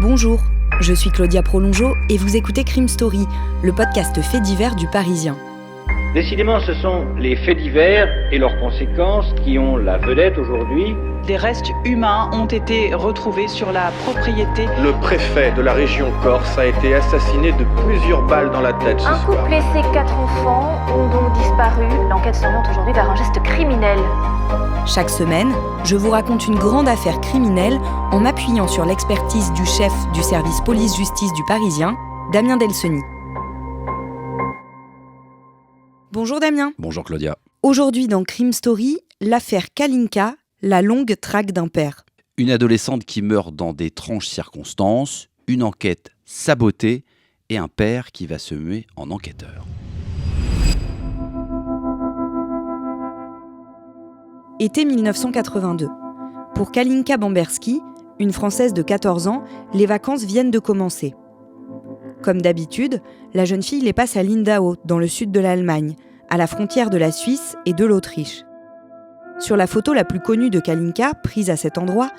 Bonjour, je suis Claudia Prolongeau et vous écoutez Crime Story, le podcast fait divers du Parisien. Décidément, ce sont les faits divers et leurs conséquences qui ont la vedette aujourd'hui. Des restes humains ont été retrouvés sur la propriété. Le préfet de la région Corse a été assassiné de plusieurs balles dans la tête ce soir. Un couple et ses 4 enfants ont donc disparu. L'enquête s'oriente aujourd'hui vers un geste criminel. Chaque semaine, je vous raconte une grande affaire criminelle en m'appuyant sur l'expertise du chef du service police-justice du Parisien, Damien Delseny. Bonjour Damien. Bonjour Claudia. Aujourd'hui dans Crime Story, l'affaire Kalinka, la longue traque d'un père. Une adolescente qui meurt dans d'étranges circonstances, une enquête sabotée et un père qui va se muer en enquêteur. Été 1982. Pour Kalinka Bamberski, une Française de 14 ans, les vacances viennent de commencer. Comme d'habitude, la jeune fille les passe à Lindau, dans le sud de l'Allemagne, à la frontière de la Suisse et de l'Autriche. Sur la photo la plus connue de Kalinka, prise à cet endroit,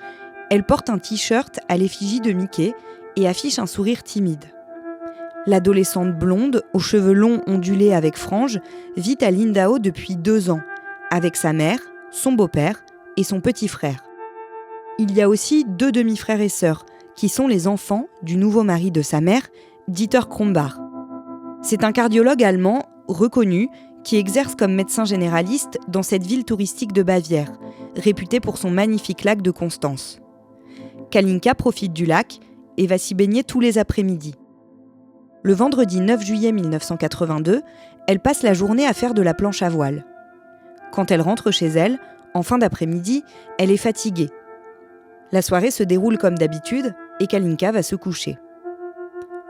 elle porte un t-shirt à l'effigie de Mickey et affiche un sourire timide. L'adolescente blonde, aux cheveux longs ondulés avec franges, vit à Lindau depuis 2 ans, avec sa mère, son beau-père et son petit frère. Il y a aussi 2 demi-frères et sœurs, qui sont les enfants du nouveau mari de sa mère, Dieter Krombach. C'est un cardiologue allemand reconnu qui exerce comme médecin généraliste dans cette ville touristique de Bavière, réputée pour son magnifique lac de Constance. Kalinka profite du lac et va s'y baigner tous les après-midi. Le vendredi 9 juillet 1982, elle passe la journée à faire de la planche à voile. Quand elle rentre chez elle, en fin d'après-midi, elle est fatiguée. La soirée se déroule comme d'habitude et Kalinka va se coucher.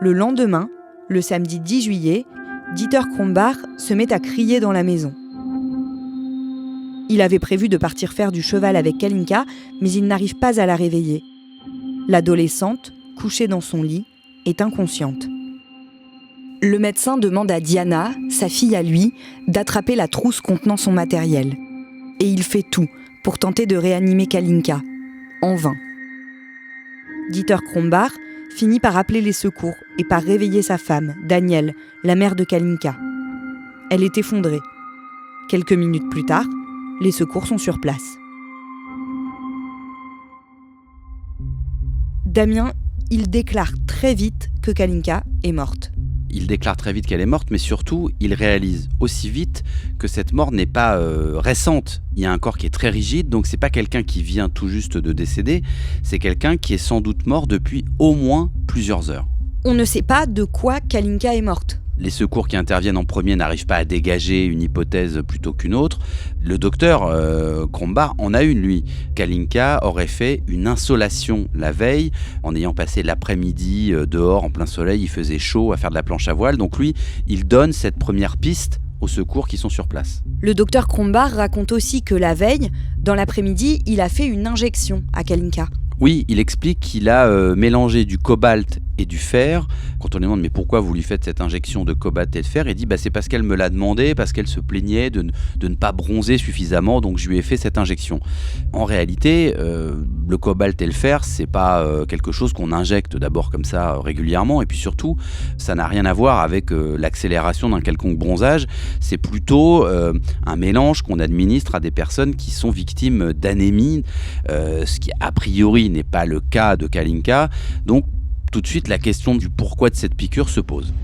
Le lendemain, le samedi 10 juillet, Dieter Krombach se met à crier dans la maison. Il avait prévu de partir faire du cheval avec Kalinka, mais il n'arrive pas à la réveiller. L'adolescente, couchée dans son lit, est inconsciente. Le médecin demande à Diana, sa fille à lui, d'attraper la trousse contenant son matériel. Et il fait tout pour tenter de réanimer Kalinka. En vain. Dieter Krombach finit par appeler les secours et par réveiller sa femme, Danielle, la mère de Kalinka. Elle est effondrée. Quelques minutes plus tard, les secours sont sur place. Damien, il déclare très vite que Kalinka est morte. Il déclare très vite qu'elle est morte, mais surtout, il réalise aussi vite que cette mort n'est pas récente. Il y a un corps qui est très rigide, donc c'est pas quelqu'un qui vient tout juste de décéder, c'est quelqu'un qui est sans doute mort depuis au moins plusieurs heures. On ne sait pas de quoi Kalinka est morte. Les secours qui interviennent en premier n'arrivent pas à dégager une hypothèse plutôt qu'une autre. Le docteur Krombach en a une, lui. Kalinka aurait fait une insolation la veille, en ayant passé l'après-midi dehors en plein soleil, il faisait chaud à faire de la planche à voile. Donc lui, il donne cette première piste aux secours qui sont sur place. Le docteur Krombach raconte aussi que la veille, dans l'après-midi, il a fait une injection à Kalinka. Oui, il explique qu'il a mélangé du cobalt et du fer. Quand on lui demande mais pourquoi vous lui faites cette injection de cobalt et de fer, il dit c'est parce qu'elle me l'a demandé, parce qu'elle se plaignait de ne pas bronzer suffisamment, donc je lui ai fait cette injection. En réalité, le cobalt et le fer, c'est pas quelque chose qu'on injecte d'abord comme ça régulièrement, et puis surtout, ça n'a rien à voir avec l'accélération d'un quelconque bronzage. C'est plutôt un mélange qu'on administre à des personnes qui sont victimes d'anémie, ce qui a priori n'est pas le cas de Kalinka. Donc tout de suite, la question du pourquoi de cette piqûre se pose.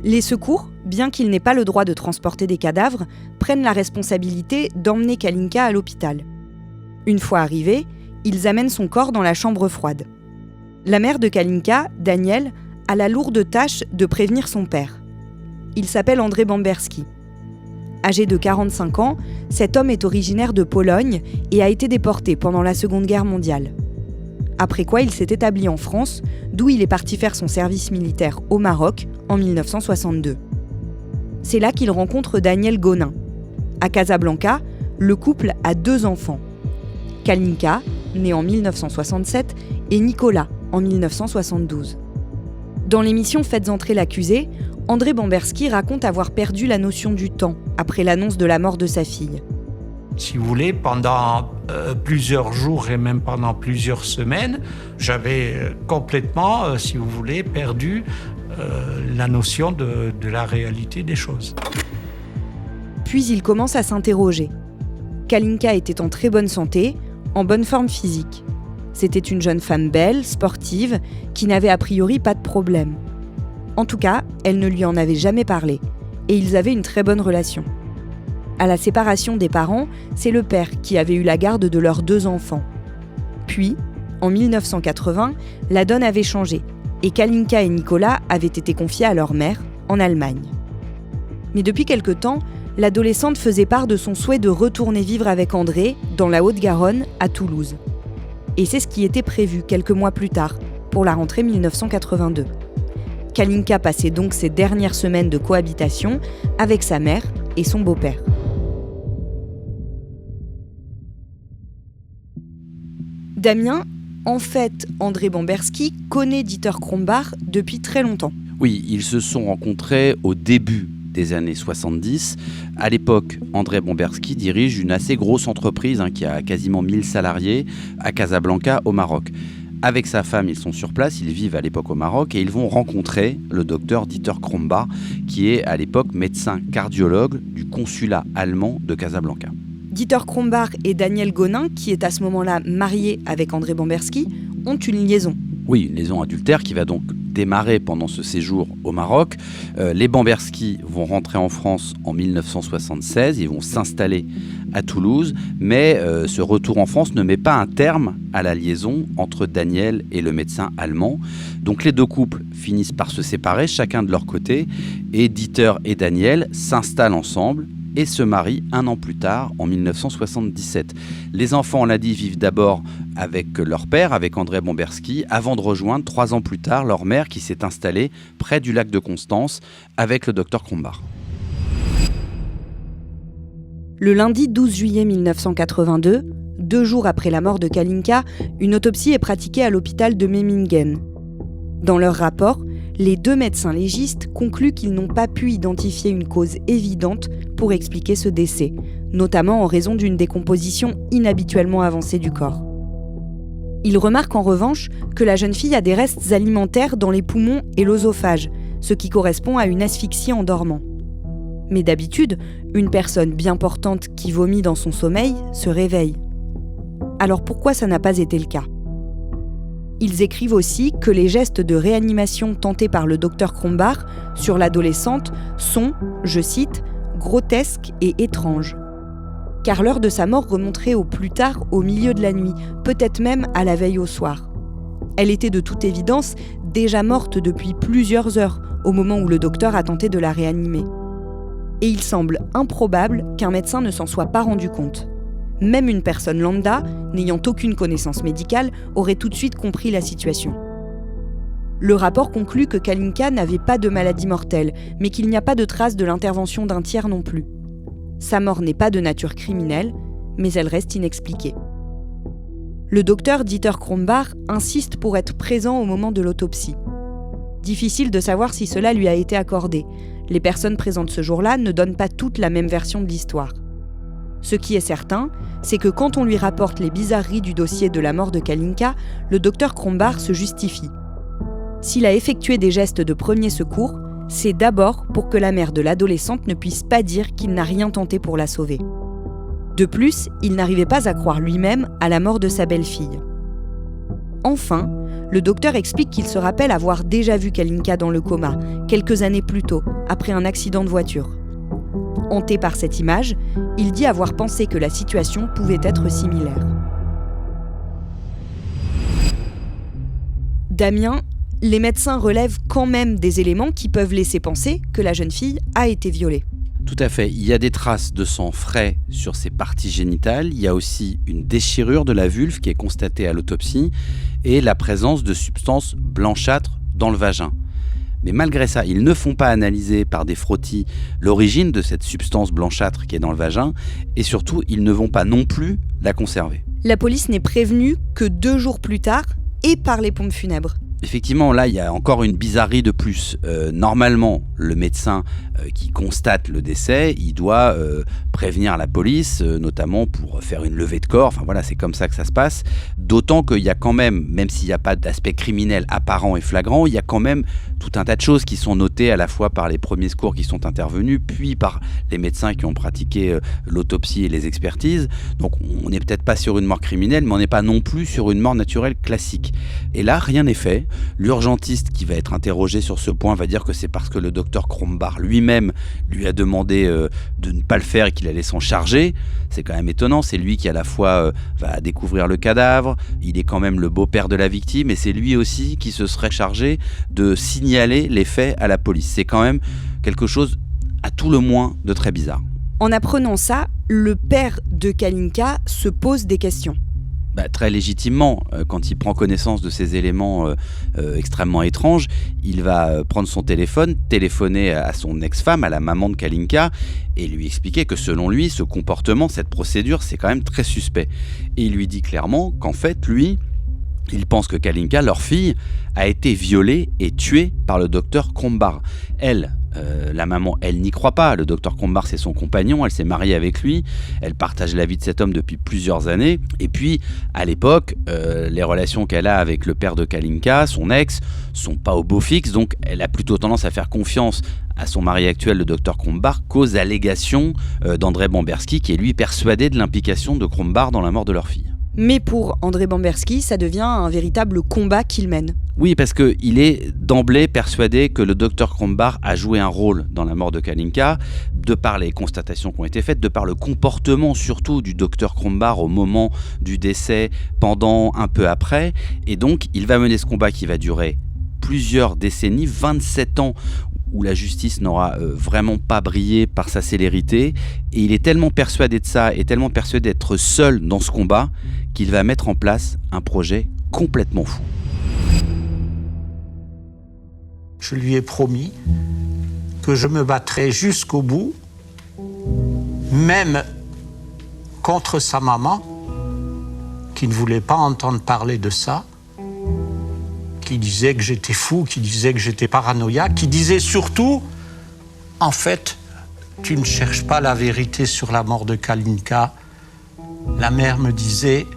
Les secours, bien qu'ils n'aient pas le droit de transporter des cadavres, prennent la responsabilité d'emmener Kalinka à l'hôpital. Une fois arrivés, ils amènent son corps dans la chambre froide. La mère de Kalinka, Danielle, a la lourde tâche de prévenir son père. Il s'appelle Andrzej Bamberski. Âgé de 45 ans, cet homme est originaire de Pologne et a été déporté pendant la Seconde Guerre mondiale. Après quoi, il s'est établi en France, d'où il est parti faire son service militaire au Maroc en 1962. C'est là qu'il rencontre Daniel Gonin. À Casablanca, le couple a 2 enfants. Kalinka, né en 1967, et Nicolas, en 1972. Dans l'émission Faites entrer l'accusé, Andrzej Bamberski raconte avoir perdu la notion du temps après l'annonce de la mort de sa fille. Si vous voulez, pendant plusieurs jours et même pendant plusieurs semaines, j'avais complètement, si vous voulez, perdu la notion de la réalité des choses. Puis il commence à s'interroger. Kalinka était en très bonne santé, en bonne forme physique. C'était une jeune femme belle, sportive, qui n'avait a priori pas de problème. En tout cas, elle ne lui en avait jamais parlé, et ils avaient une très bonne relation. À la séparation des parents, c'est le père qui avait eu la garde de leurs 2 enfants. Puis, en 1980, la donne avait changé, et Kalinka et Nicolas avaient été confiés à leur mère, en Allemagne. Mais depuis quelque temps, l'adolescente faisait part de son souhait de retourner vivre avec André, dans la Haute-Garonne, à Toulouse. Et c'est ce qui était prévu quelques mois plus tard, pour la rentrée 1982. Kalinka passait donc ses dernières semaines de cohabitation avec sa mère et son beau-père. Damien, en fait, André Bamberski connaît Dieter Krombach depuis très longtemps. Oui, ils se sont rencontrés au début des années 70. À l'époque, André Bamberski dirige une assez grosse entreprise qui a quasiment 1000 salariés à Casablanca, au Maroc. Avec sa femme, ils sont sur place, ils vivent à l'époque au Maroc et ils vont rencontrer le docteur Dieter Krombach, qui est à l'époque médecin cardiologue du consulat allemand de Casablanca. Dieter Krombach et Daniel Gonin, qui est à ce moment-là marié avec André Bamberski, ont une liaison. Oui, une liaison adultère qui va donc démarrer pendant ce séjour au Maroc. Les Bamberski vont rentrer en France en 1976, ils vont s'installer à Toulouse, mais ce retour en France ne met pas un terme à la liaison entre Daniel et le médecin allemand. Donc les 2 couples finissent par se séparer, chacun de leur côté, et Dieter et Daniel s'installent ensemble et se marient 1 an plus tard, en 1977. Les enfants, on l'a dit, vivent d'abord avec leur père, avec André Bamberski, avant de rejoindre 3 ans plus tard leur mère qui s'est installée près du lac de Constance avec le docteur Krombach. Le lundi 12 juillet 1982, 2 jours après la mort de Kalinka, une autopsie est pratiquée à l'hôpital de Memmingen. Dans leur rapport, les 2 médecins légistes concluent qu'ils n'ont pas pu identifier une cause évidente pour expliquer ce décès, notamment en raison d'une décomposition inhabituellement avancée du corps. Ils remarquent en revanche que la jeune fille a des restes alimentaires dans les poumons et l'œsophage, ce qui correspond à une asphyxie en dormant. Mais d'habitude, une personne bien portante qui vomit dans son sommeil se réveille. Alors pourquoi ça n'a pas été le cas ? Ils écrivent aussi que les gestes de réanimation tentés par le docteur Krombach sur l'adolescente sont, je cite, « grotesques et étranges ». Car l'heure de sa mort remonterait au plus tard au milieu de la nuit, peut-être même à la veille au soir. Elle était de toute évidence déjà morte depuis plusieurs heures au moment où le docteur a tenté de la réanimer. Et il semble improbable qu'un médecin ne s'en soit pas rendu compte. Même une personne lambda, n'ayant aucune connaissance médicale, aurait tout de suite compris la situation. Le rapport conclut que Kalinka n'avait pas de maladie mortelle, mais qu'il n'y a pas de trace de l'intervention d'un tiers non plus. Sa mort n'est pas de nature criminelle, mais elle reste inexpliquée. Le docteur Dieter Krombach insiste pour être présent au moment de l'autopsie. Difficile de savoir si cela lui a été accordé. Les personnes présentes ce jour-là ne donnent pas toutes la même version de l'histoire. Ce qui est certain, c'est que quand on lui rapporte les bizarreries du dossier de la mort de Kalinka, le docteur Krombach se justifie. S'il a effectué des gestes de premier secours, c'est d'abord pour que la mère de l'adolescente ne puisse pas dire qu'il n'a rien tenté pour la sauver. De plus, il n'arrivait pas à croire lui-même à la mort de sa belle-fille. Enfin, le docteur explique qu'il se rappelle avoir déjà vu Kalinka dans le coma, quelques années plus tôt, après un accident de voiture. Hanté par cette image, il dit avoir pensé que la situation pouvait être similaire. Damien, les médecins relèvent quand même des éléments qui peuvent laisser penser que la jeune fille a été violée. Tout à fait. Il y a des traces de sang frais sur ses parties génitales. Il y a aussi une déchirure de la vulve qui est constatée à l'autopsie et la présence de substances blanchâtres dans le vagin. Mais malgré ça, ils ne font pas analyser par des frottis l'origine de cette substance blanchâtre qui est dans le vagin et surtout, ils ne vont pas non plus la conserver. La police n'est prévenue que 2 jours plus tard et par les pompes funèbres. Effectivement, là, il y a encore une bizarrerie de plus. Normalement, le médecin qui constate le décès, il doit prévenir la police, notamment pour faire une levée de corps. Enfin voilà, c'est comme ça que ça se passe. D'autant qu'il y a quand même s'il n'y a pas d'aspect criminel apparent et flagrant, il y a quand même tout un tas de choses qui sont notées à la fois par les premiers secours qui sont intervenus, puis par les médecins qui ont pratiqué l'autopsie et les expertises. Donc on n'est peut-être pas sur une mort criminelle, mais on n'est pas non plus sur une mort naturelle classique. Et là, rien n'est fait. L'urgentiste qui va être interrogé sur ce point va dire que c'est parce que le docteur Krombacher lui-même lui a demandé de ne pas le faire et qu'il allait s'en charger. C'est quand même étonnant, c'est lui qui à la fois va découvrir le cadavre, il est quand même le beau-père de la victime et c'est lui aussi qui se serait chargé de signaler les faits à la police. C'est quand même quelque chose à tout le moins de très bizarre. En apprenant ça, le père de Kalinka se pose des questions. Très légitimement, quand il prend connaissance de ces éléments extrêmement étranges, il va prendre son téléphone, téléphoner à son ex-femme, à la maman de Kalinka, et lui expliquer que selon lui, ce comportement, cette procédure, c'est quand même très suspect. Et il lui dit clairement qu'en fait, lui, il pense que Kalinka, leur fille, a été violée et tuée par le docteur Krombacher. Elle, la maman, elle n'y croit pas. Le docteur Krombacher, c'est son compagnon, elle s'est mariée avec lui, elle partage la vie de cet homme depuis plusieurs années. Et puis, à l'époque, les relations qu'elle a avec le père de Kalinka, son ex, sont pas au beau fixe, donc elle a plutôt tendance à faire confiance à son mari actuel, le docteur Krombacher, qu'aux allégations d'André Bamberski, qui est lui persuadé de l'implication de Krombacher dans la mort de leur fille. Mais pour André Bamberski, ça devient un véritable combat qu'il mène. Oui, parce qu'il est d'emblée persuadé que le docteur Krombacher a joué un rôle dans la mort de Kalinka, de par les constatations qui ont été faites, de par le comportement surtout du docteur Krombacher au moment du décès, pendant, un peu après. Et donc, il va mener ce combat qui va durer plusieurs décennies, 27 ans, où la justice n'aura vraiment pas brillé par sa célérité. Et il est tellement persuadé de ça, et tellement persuadé d'être seul dans ce combat, qu'il va mettre en place un projet complètement fou. Je lui ai promis que je me battrais jusqu'au bout, même contre sa maman, qui ne voulait pas entendre parler de ça, qui disait que j'étais fou, qui disait que j'étais paranoïaque, qui disait surtout, en fait, tu ne cherches pas la vérité sur la mort de Kalinka. La mère me disait,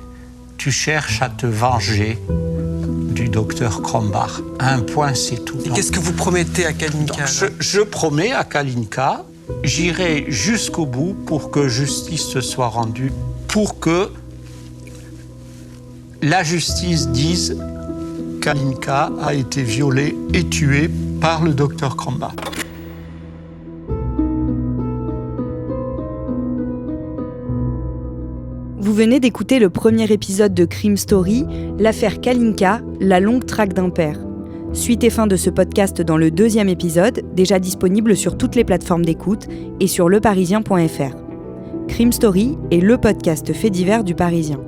tu cherches à te venger du docteur Krombacher. Un point, c'est tout. Et qu'est-ce que vous promettez à Kalinka? Je promets à Kalinka, j'irai jusqu'au bout pour que justice se soit rendue, pour que la justice dise Kalinka a été violée et tuée par le docteur Krombacher. Vous venez d'écouter le premier épisode de Crime Story, l'affaire Kalinka, la longue traque d'un père. Suite et fin de ce podcast dans le deuxième épisode, déjà disponible sur toutes les plateformes d'écoute et sur leparisien.fr. Crime Story est le podcast fait divers du Parisien.